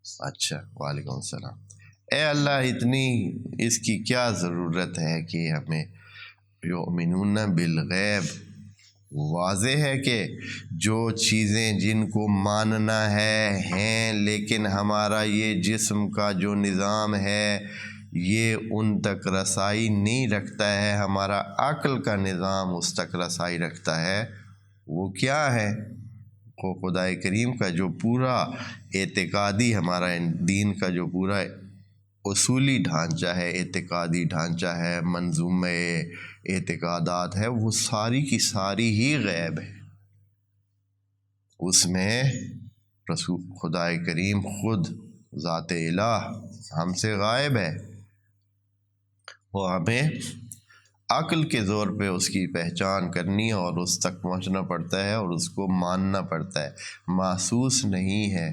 اچھا، وعلیکم السلام۔ اے اللہ، اتنی اس کی کیا ضرورت ہے کہ ہمیں یؤمنون بالغیب، واضح ہے کہ جو چیزیں جن کو ماننا ہے ہیں، لیکن ہمارا یہ جسم کا جو نظام ہے یہ ان تک رسائی نہیں رکھتا ہے، ہمارا عقل کا نظام اس تک رسائی رکھتا ہے، وہ کیا ہے؟ کو خدا کریم کا جو پورا اعتقادی ہمارا دین کا جو پورا اصولی ڈھانچہ ہے، اعتقادی ڈھانچہ ہے، منظومہ اعتقادات ہے، وہ ساری کی ساری ہی غیب ہے۔ اس میں رسول خدا کریم خود ذات الہ ہم سے غائب ہے، وہ ہمیں عقل کے زور پہ اس کی پہچان کرنی اور اس تک پہنچنا پڑتا ہے اور اس کو ماننا پڑتا ہے، محسوس نہیں ہے۔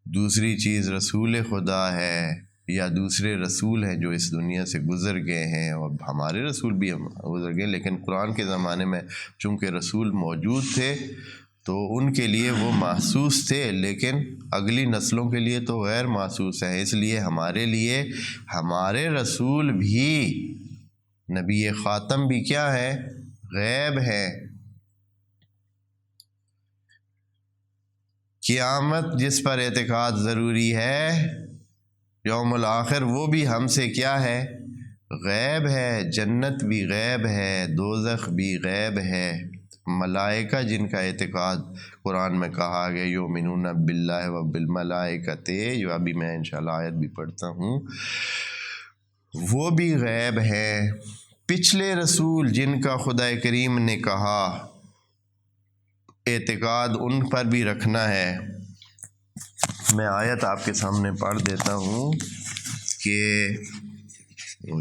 دوسری چیز رسول خدا ہے یا دوسرے رسول ہیں جو اس دنیا سے گزر گئے ہیں، اور ہمارے رسول بھی گزر گئے، لیکن قرآن کے زمانے میں چونکہ رسول موجود تھے تو ان کے لیے وہ محسوس تھے، لیکن اگلی نسلوں کے لیے تو غیر محسوس ہیں۔ اس لیے ہمارے لیے ہمارے رسول بھی، نبی خاتم بھی کیا ہے؟ غیب ہے۔ قیامت جس پر اعتقاد ضروری ہے، یوم الآخر، وہ بھی ہم سے کیا ہے؟ غیب ہے۔ جنت بھی غیب ہے، دوزخ بھی غیب ہے۔ ملائکہ جن کا اعتقاد قرآن میں کہا گیا یؤمنون باللہ و بالملائکۃ، جو ابھی میں انشاءاللہ آیت بھی پڑھتا ہوں، وہ بھی غیب ہے۔ پچھلے رسول جن کا خدا کریم نے کہا اعتقاد ان پر بھی رکھنا ہے، میں آیت آپ کے سامنے پڑھ دیتا ہوں کہ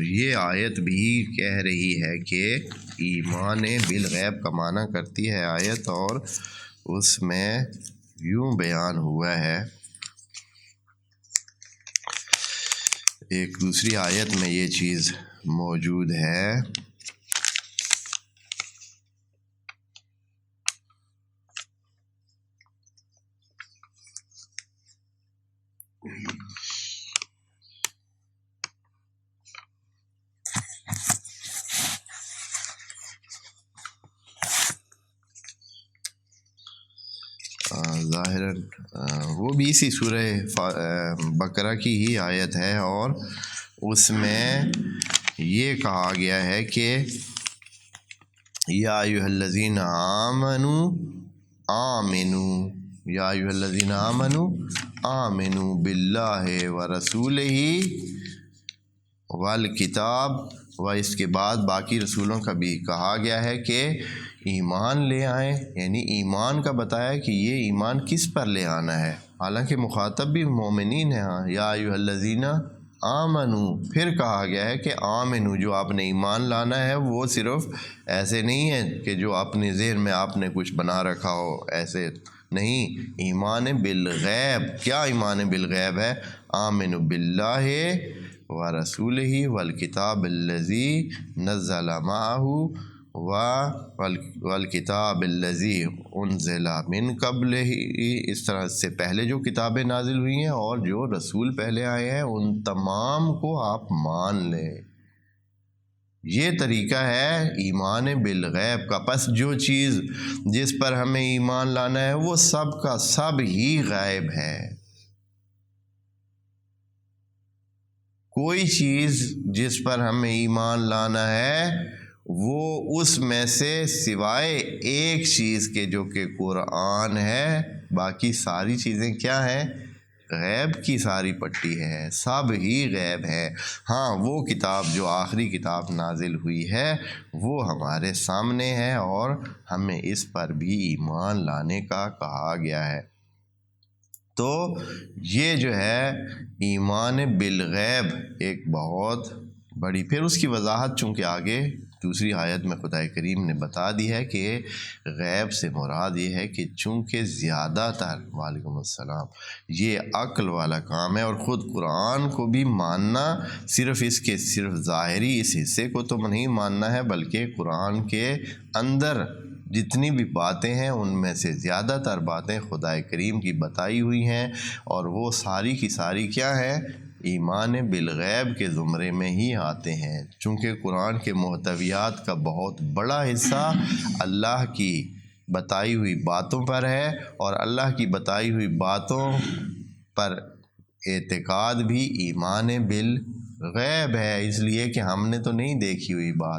یہ آیت بھی کہہ رہی ہے کہ ایمان بالغیب کا معنی کرتی ہے آیت، اور اس میں یوں بیان ہوا ہے، ایک دوسری آیت میں یہ چیز موجود ہے، ظاہراً وہ بھی اسی سورہ بقرہ کی ہی آیت ہے، اور اس میں یہ کہا گیا ہے کہ یا ایھا الذین آمنوا آمنوا، یا ایھا الذین آمنوا آمنوا باللہ ورسولہ والکتاب، و اس کے بعد باقی رسولوں کا بھی کہا گیا ہے کہ ایمان لے آئیں، یعنی ایمان کا بتایا کہ یہ ایمان کس پر لے آنا ہے، حالانکہ مخاطب بھی مومنین ہیں۔ ہاں، یا ایھا الذین آمنوا، پھر کہا گیا ہے کہ آمنوا، جو آپ نے ایمان لانا ہے وہ صرف ایسے نہیں ہے کہ جو اپنے ذہن میں آپ نے کچھ بنا رکھا ہو، ایسے نہیں، ایمان بالغیب۔ کیا ایمان بالغیب ہے؟ آمنوا باللہ ورسولہ والکتاب الذی نزل معہ والکتاب الذی انزل من قبلہ، اس طرح سے پہلے جو کتابیں نازل ہوئی ہیں اور جو رسول پہلے آئے ہیں ان تمام کو آپ مان لیں۔ یہ طریقہ ہے ایمان بالغیب کا۔ پس جو چیز جس پر ہمیں ایمان لانا ہے وہ سب کا سب ہی غائب ہے۔ کوئی چیز جس پر ہمیں ایمان لانا ہے وہ اس میں سے سوائے ایک چیز کے جو کہ قرآن ہے، باقی ساری چیزیں کیا ہیں؟ غیب کی ساری پٹی ہے، سب ہی غیب ہے۔ ہاں، وہ کتاب جو آخری کتاب نازل ہوئی ہے وہ ہمارے سامنے ہے اور ہمیں اس پر بھی ایمان لانے کا کہا گیا ہے۔ تو یہ جو ہے ایمان بالغیب ایک بہت بڑی، پھر اس کی وضاحت چونکہ آگے دوسری آیت میں خدا کریم نے بتا دی ہے کہ غیب سے مراد یہ ہے کہ چونکہ زیادہ تر، وعلیکم السلام، یہ عقل والا کام ہے، اور خود قرآن کو بھی ماننا صرف اس کے صرف ظاہری اس حصے کو تو نہیں ماننا ہے، بلکہ قرآن کے اندر جتنی بھی باتیں ہیں ان میں سے زیادہ تر باتیں خدا کریم کی بتائی ہوئی ہیں، اور وہ ساری کی ساری کیا ہیں؟ ایمان بالغیب کے زمرے میں ہی آتے ہیں، چونکہ قرآن کے محتویات کا بہت بڑا حصہ اللہ کی بتائی ہوئی باتوں پر ہے، اور اللہ کی بتائی ہوئی باتوں پر اعتقاد بھی ایمان بالغیب ہے، اس لیے کہ ہم نے تو نہیں دیکھی ہوئی بات